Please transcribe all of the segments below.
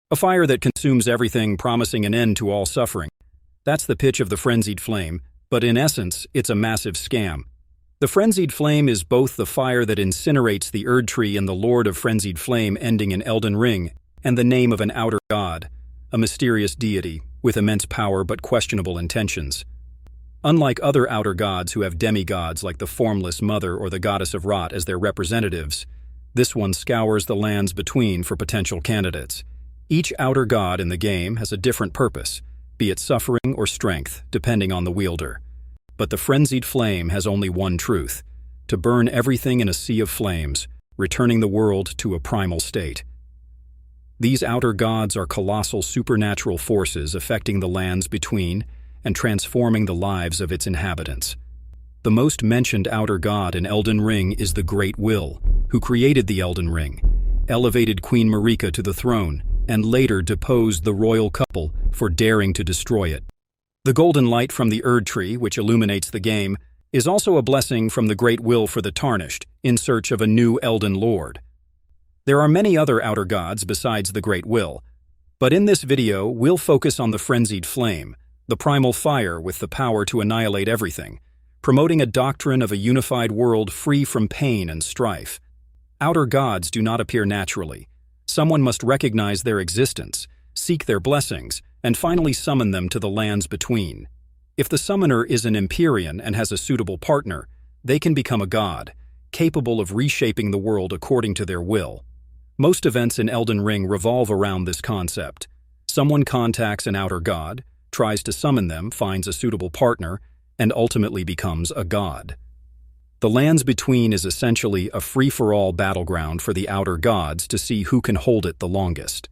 A fire that consumes everything, promising an end to all suffering. That's the pitch of the Frenzied Flame, but in essence, it's a massive scam. The Frenzied Flame is both the fire that incinerates the Erd Tree and the Lord of Frenzied Flame ending in Elden Ring, and the name of an outer god, a mysterious deity with immense power but questionable intentions. Unlike other outer gods who have demigods like the Formless Mother or the Goddess of Rot as their representatives, this one scours the lands between for potential candidates. Each outer god in the game has a different purpose, be it suffering or strength, depending on the wielder. But the Frenzied Flame has only one truth: to burn everything in a sea of flames, returning the world to a primal state. These outer gods are colossal supernatural forces affecting the lands between and transforming the lives of its inhabitants. The most mentioned outer god in Elden Ring is the Great Will, who created the Elden Ring, elevated Queen Marika to the throne, and later deposed the royal couple for daring to destroy it. The golden light from the Erd Tree, which illuminates the game, is also a blessing from the Great Will for the Tarnished, in search of a new Elden Lord. There are many other outer gods besides the Great Will, but in this video we'll focus on the Frenzied Flame, the primal fire with the power to annihilate everything, promoting a doctrine of a unified world free from pain and strife. Outer gods do not appear naturally. Someone must recognize their existence, seek their blessings, and finally summon them to the lands between. If the summoner is an Empyrean and has a suitable partner, they can become a god, capable of reshaping the world according to their will. Most events in Elden Ring revolve around this concept. Someone contacts an outer god, tries to summon them, finds a suitable partner, and ultimately becomes a god. The lands between is essentially a free-for-all battleground for the outer gods to see who can hold it the longest.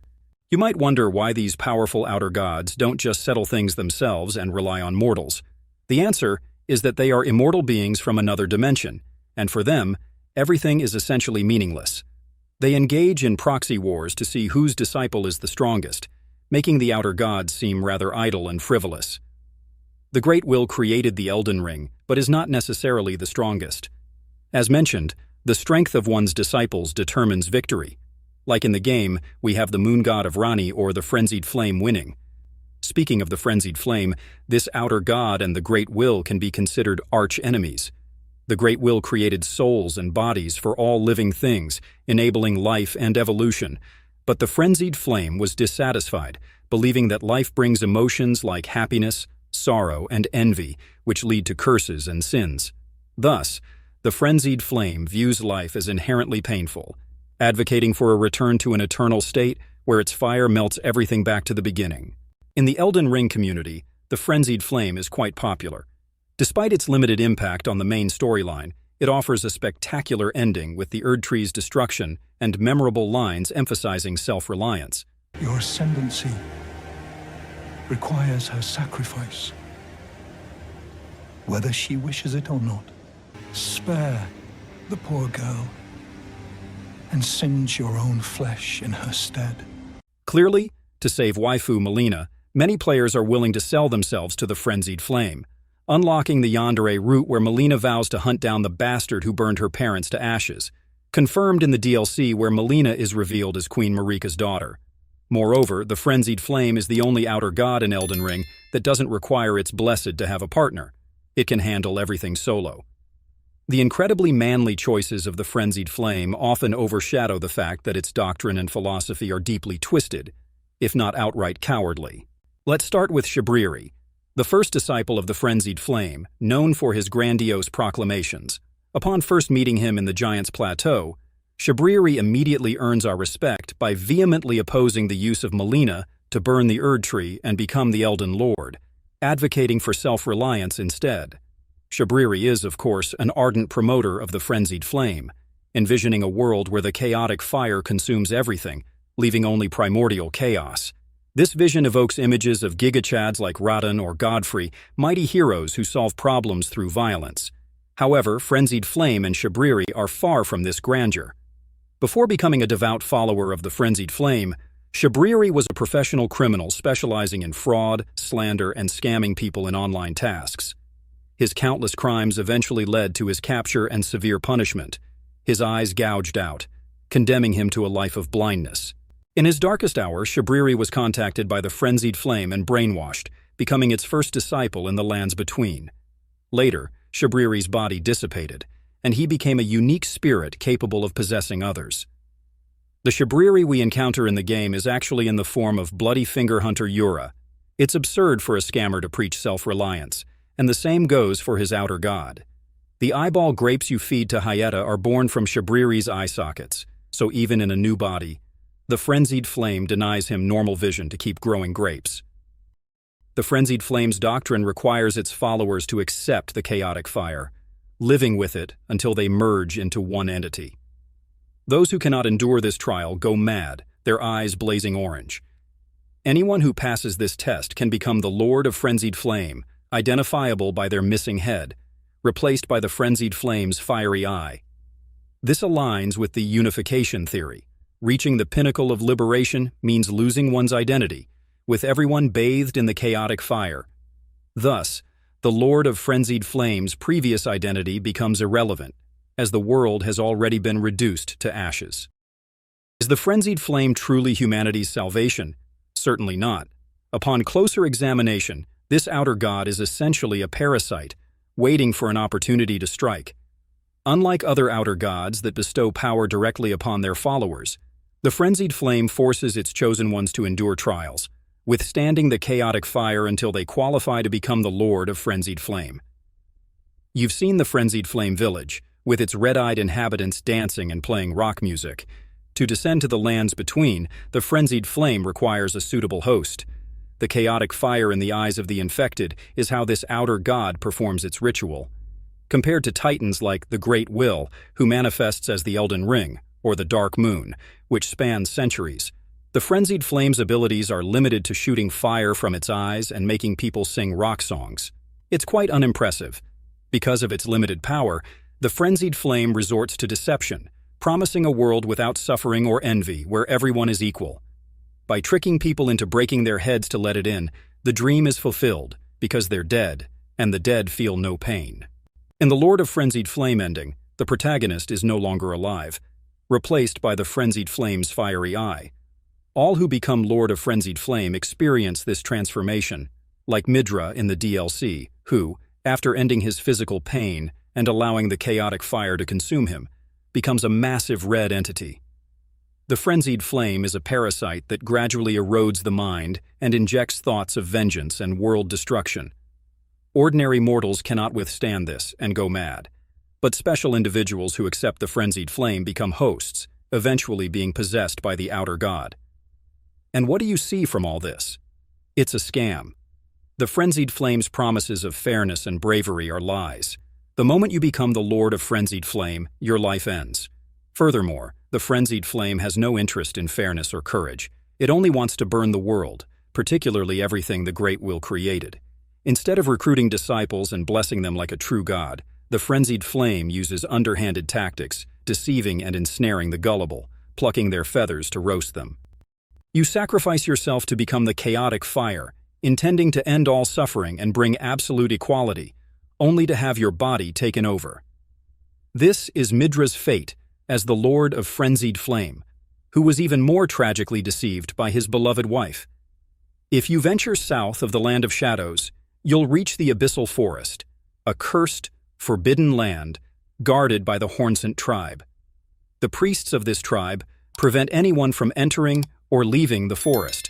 You might wonder why these powerful outer gods don't just settle things themselves and rely on mortals. The answer is that they are immortal beings from another dimension, and for them, everything is essentially meaningless. They engage in proxy wars to see whose disciple is the strongest, making the outer gods seem rather idle and frivolous. The Great Will created the Elden Ring, but is not necessarily the strongest. As mentioned, the strength of one's disciples determines victory. Like in the game, we have the moon god of Rani or the Frenzied Flame winning. Speaking of the Frenzied Flame, this outer god and the Great Will can be considered arch-enemies. The Great Will created souls and bodies for all living things, enabling life and evolution. But the Frenzied Flame was dissatisfied, believing that life brings emotions like happiness, sorrow, and envy, which lead to curses and sins. Thus, the Frenzied Flame views life as inherently painful, advocating for a return to an eternal state where its fire melts everything back to the beginning. In the Elden Ring community, the Frenzied Flame is quite popular. Despite its limited impact on the main storyline, it offers a spectacular ending with the Erd Tree's destruction and memorable lines emphasizing self-reliance. Your ascendancy requires her sacrifice, whether she wishes it or not. Spare the poor girl and singe your own flesh in her stead. Clearly, to save Waifu Melina, many players are willing to sell themselves to the Frenzied Flame, unlocking the Yandere route where Melina vows to hunt down the bastard who burned her parents to ashes, confirmed in the DLC where Melina is revealed as Queen Marika's daughter. Moreover, the Frenzied Flame is the only outer god in Elden Ring that doesn't require its blessed to have a partner. It can handle everything solo. The incredibly manly choices of the Frenzied Flame often overshadow the fact that its doctrine and philosophy are deeply twisted, if not outright cowardly. Let's start with Shabriri, the first disciple of the Frenzied Flame, known for his grandiose proclamations. Upon first meeting him in the Giant's Plateau, Shabriri immediately earns our respect by vehemently opposing the use of Melina to burn the Erd Tree and become the Elden Lord, advocating for self-reliance instead. Shabriri is, of course, an ardent promoter of the Frenzied Flame, envisioning a world where the chaotic fire consumes everything, leaving only primordial chaos. This vision evokes images of gigachads like Radan or Godfrey, mighty heroes who solve problems through violence. However, Frenzied Flame and Shabriri are far from this grandeur. Before becoming a devout follower of the Frenzied Flame, Shabriri was a professional criminal specializing in fraud, slander, and scamming people in online tasks. His countless crimes eventually led to his capture and severe punishment, his eyes gouged out, condemning him to a life of blindness. In his darkest hour, Shabriri was contacted by the Frenzied Flame and brainwashed, becoming its first disciple in the lands between. Later, Shabriri's body dissipated, and he became a unique spirit capable of possessing others. The Shabriri we encounter in the game is actually in the form of Bloody Finger Hunter Yura. It's absurd for a scammer to preach self-reliance, and the same goes for his outer god. The eyeball grapes you feed to Hyetta are born from Shabriri's eye sockets, so even in a new body, the Frenzied Flame denies him normal vision to keep growing grapes. The Frenzied Flame's doctrine requires its followers to accept the chaotic fire, living with it until they merge into one entity. Those who cannot endure this trial go mad, their eyes blazing orange. Anyone who passes this test can become the Lord of Frenzied Flame, identifiable by their missing head, replaced by the Frenzied Flame's fiery eye. This aligns with the unification theory. Reaching the pinnacle of liberation means losing one's identity, with everyone bathed in the chaotic fire. Thus, the Lord of Frenzied Flame's previous identity becomes irrelevant, as the world has already been reduced to ashes. Is the Frenzied Flame truly humanity's salvation? Certainly not. Upon closer examination, this outer god is essentially a parasite, waiting for an opportunity to strike. Unlike other outer gods that bestow power directly upon their followers, the Frenzied Flame forces its chosen ones to endure trials, withstanding the chaotic fire until they qualify to become the Lord of Frenzied Flame. You've seen the Frenzied Flame village, with its red-eyed inhabitants dancing and playing rock music. To descend to the lands between, the Frenzied Flame requires a suitable host. The chaotic fire in the eyes of the infected is how this outer god performs its ritual. Compared to titans like the Great Will, who manifests as the Elden Ring, or the Dark Moon, which spans centuries, the Frenzied Flame's abilities are limited to shooting fire from its eyes and making people sing rock songs. It's quite unimpressive. Because of its limited power, the Frenzied Flame resorts to deception, promising a world without suffering or envy, where everyone is equal. By tricking people into breaking their heads to let it in, the dream is fulfilled, because they're dead, and the dead feel no pain. In the Lord of Frenzied Flame ending, the protagonist is no longer alive, replaced by the Frenzied Flame's fiery eye. All who become Lord of Frenzied Flame experience this transformation, like Mirda in the DLC, who, after ending his physical pain and allowing the chaotic fire to consume him, becomes a massive red entity. The Frenzied Flame is a parasite that gradually erodes the mind and injects thoughts of vengeance and world destruction. Ordinary mortals cannot withstand this and go mad, but special individuals who accept the Frenzied Flame become hosts, eventually being possessed by the outer god. And what do you see from all this? It's a scam. The Frenzied Flame's promises of fairness and bravery are lies. The moment you become the Lord of Frenzied Flame, your life ends. Furthermore, the Frenzied Flame has no interest in fairness or courage. It only wants to burn the world, particularly everything the Great Will created. Instead of recruiting disciples and blessing them like a true god, the Frenzied Flame uses underhanded tactics, deceiving and ensnaring the gullible, plucking their feathers to roast them. You sacrifice yourself to become the chaotic fire, intending to end all suffering and bring absolute equality, only to have your body taken over. This is Mirda's fate as the Lord of Frenzied Flame, who was even more tragically deceived by his beloved wife. If you venture south of the Land of Shadows, you'll reach the Abyssal Forest, a cursed, forbidden land guarded by the Hornsent tribe. The priests of this tribe prevent anyone from entering or leaving the forest.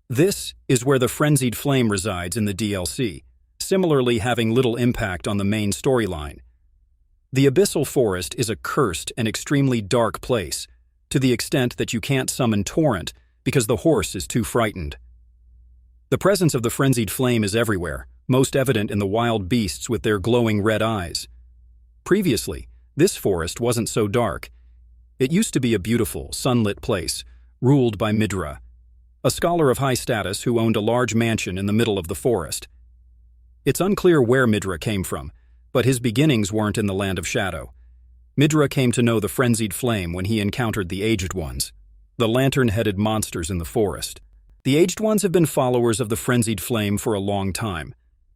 This is where the Frenzied Flame resides in the DLC, similarly having little impact on the main storyline. The Abyssal Forest is a cursed and extremely dark place, to the extent that you can't summon Torrent because the horse is too frightened. The presence of the Frenzied Flame is everywhere, most evident in the wild beasts with their glowing red eyes. Previously, this forest wasn't so dark. It used to be a beautiful, sunlit place, ruled by Mirda, a scholar of high status who owned a large mansion in the middle of the forest. It's unclear where Mirda came from, but his beginnings weren't in the Land of Shadow. Mirda came to know the Frenzied Flame when he encountered the Aged Ones, the lantern-headed monsters in the forest. The Aged Ones have been followers of the Frenzied Flame for a long time,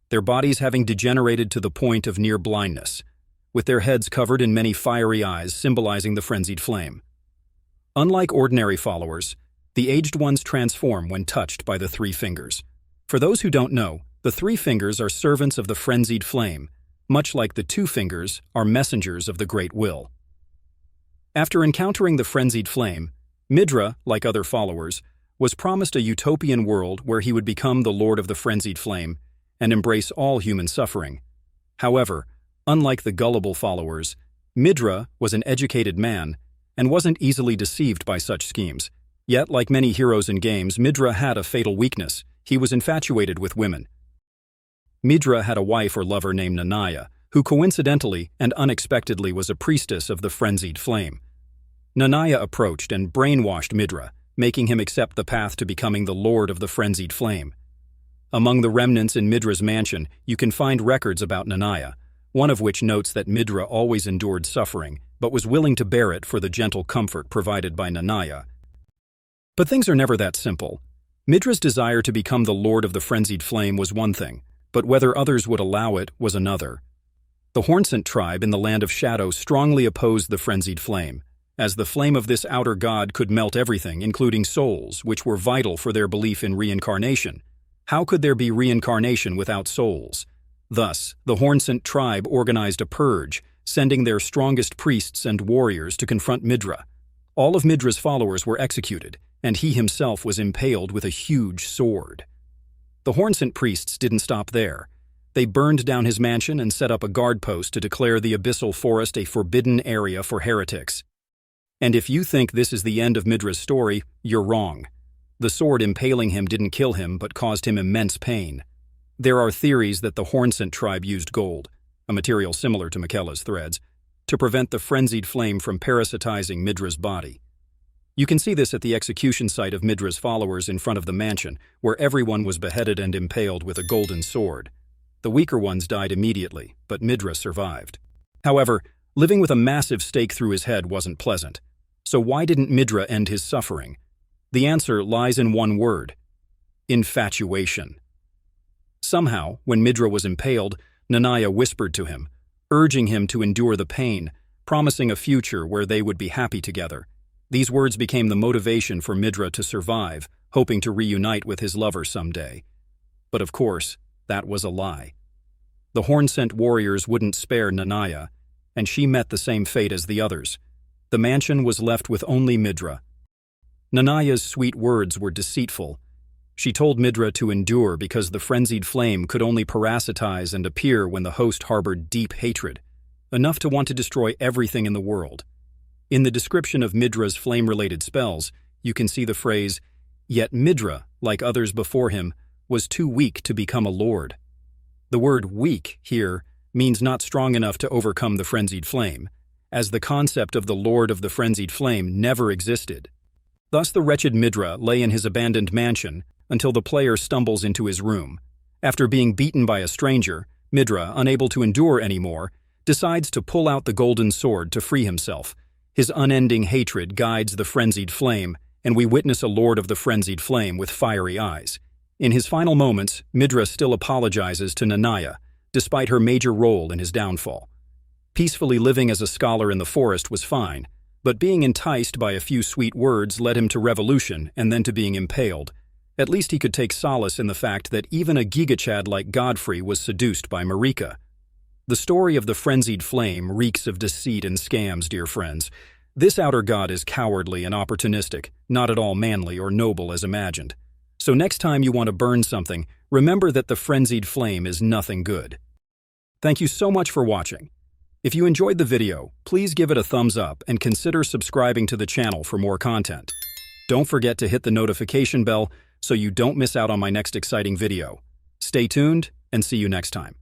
their bodies having degenerated to the point of near blindness, with their heads covered in many fiery eyes symbolizing the Frenzied Flame. Unlike ordinary followers, The aged ones transform when touched by the three fingers. For those who don't know, the three fingers are servants of the frenzied flame, much like the two fingers are messengers of the great will. After encountering the frenzied flame, Mirda, like other followers, was promised a utopian world where he would become the lord of the frenzied flame and embrace all human suffering. However, unlike the gullible followers, Mirda was an educated man and wasn't easily deceived by such schemes. Yet, like many heroes in games, Mirda had a fatal weakness. He was infatuated with women. Mirda had a wife or lover named Nanaya, who coincidentally and unexpectedly was a priestess of the frenzied flame. Nanaya approached and brainwashed Mirda, making him accept the path to becoming the lord of the frenzied flame. Among the remnants in Mirda's mansion, you can find records about Nanaya, one of which notes that Mirda always endured suffering, but was willing to bear it for the gentle comfort provided by Nanaya. But things are never that simple. Mirda's desire to become the lord of the frenzied flame was one thing, but whether others would allow it was another. The Hornsent tribe in the Land of Shadow strongly opposed the frenzied flame, as the flame of this outer god could melt everything, including souls, which were vital for their belief in reincarnation. How could there be reincarnation without souls? Thus, the Hornsent tribe organized a purge, sending their strongest priests and warriors to confront Mirda. All of Mirda's followers were executed, and he himself was impaled with a huge sword. The Hornsent priests didn't stop there. They burned down his mansion and set up a guard post to declare the abyssal forest a forbidden area for heretics. And if you think this is the end of Mirda's story, you're wrong. The sword impaling him didn't kill him, but caused him immense pain. There are theories that the Hornsent tribe used gold, a material similar to Miquella's threads, to prevent the frenzied flame from parasitizing Mirda's body. You can see this at the execution site of Mirda's followers in front of the mansion, where everyone was beheaded and impaled with a golden sword. The weaker ones died immediately, but Mirda survived. However, living with a massive stake through his head wasn't pleasant. So why didn't Mirda end his suffering? The answer lies in one word: infatuation. Somehow, when Mirda was impaled, Nanaya whispered to him, urging him to endure the pain, promising a future where they would be happy together. These words became the motivation for Mirda to survive, hoping to reunite with his lover someday. But of course, that was a lie. The Hornsent warriors wouldn't spare Nanaya, and she met the same fate as the others. The mansion was left with only Mirda. Nanaya's sweet words were deceitful. She told Mirda to endure because the frenzied flame could only parasitize and appear when the host harbored deep hatred, enough to want to destroy everything in the world. In the description of Mirda's flame-related spells, you can see the phrase, "Yet Mirda, like others before him, was too weak to become a lord." The word weak here means not strong enough to overcome the frenzied flame, as the concept of the lord of the frenzied flame never existed. Thus the wretched Mirda lay in his abandoned mansion until the player stumbles into his room. After being beaten by a stranger, Mirda, unable to endure anymore, decides to pull out the golden sword to free himself. His unending hatred guides the frenzied flame, and we witness a lord of the frenzied flame with fiery eyes. In his final moments, Mirda still apologizes to Nanaya, despite her major role in his downfall. Peacefully living as a scholar in the forest was fine, but being enticed by a few sweet words led him to revolution and then to being impaled. At least he could take solace in the fact that even a gigachad like Godfrey was seduced by Marika. The story of the frenzied flame reeks of deceit and scams, dear friends. This outer god is cowardly and opportunistic, not at all manly or noble as imagined. So next time you want to burn something, remember that the frenzied flame is nothing good. Thank you so much for watching. If you enjoyed the video, please give it a thumbs up and consider subscribing to the channel for more content. Don't forget to hit the notification bell so you don't miss out on my next exciting video. Stay tuned and see you next time.